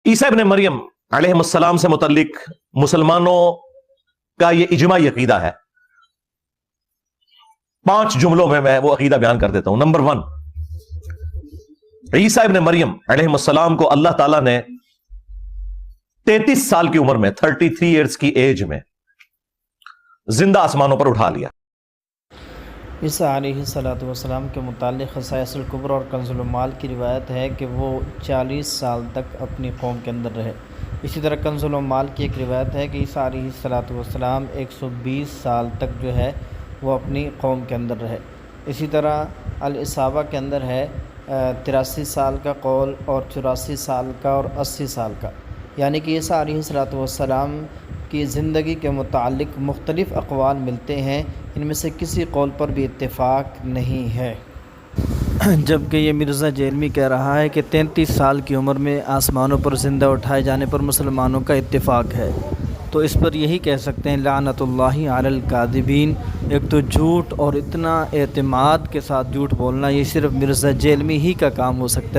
ईसा इब्न मरियम अलैहिस्सलाम से मुतल्लिक मुसलमानों का ये इजमाई अकीदा है। 5 जुमलों में मैं वो अकीदा बयान कर देता हूं। नंबर 1, ईसा इब्न मरियम अलैहिस्सलाम को अल्लाह ताला ने 33 साल की उम्र में, 33 ईयर्स की एज में जिंदा आसमानों पर उठा लिया। ईसा अलैहिस्सलाम के मुतालिक ख़साइसुल कुब्रा और कंज़ुल माल की रिवायत है कि वो 40 साल तक अपनी कौम के अंदर रहे। इसी तरह कंज़ुल माल की एक रिवायत है कि ईसा अलैहिस्सलाम 120 साल तक जो है वो अपनी कौम के अंदर रहे। इसी तरह अल-इसाबा के अंदर है 83 साल का कौल और 84 साल का और 80 साल का, यानी कि ईसा अलैहिस्सलाम की ज़िंदगी के मुतालिक मुख्तलिफ़ अक़वाल मिलते हैं, इनमें से किसी कौल पर भी इत्तेफाक नहीं है। जबकि ये मिर्ज़ा जेलमी कह रहा है कि 33 साल की उम्र में आसमानों पर ज़िंदा उठाए जाने पर मुसलमानों का इत्तेफाक है। तो इस पर यही कह सकते हैं लानतुल्लाहि अलल कादिबीन। एक तो झूठ और इतना एतमाद के साथ झूठ बोलना, ये सिर्फ़ मिर्ज़ा जेलमी ही का काम हो सकता है।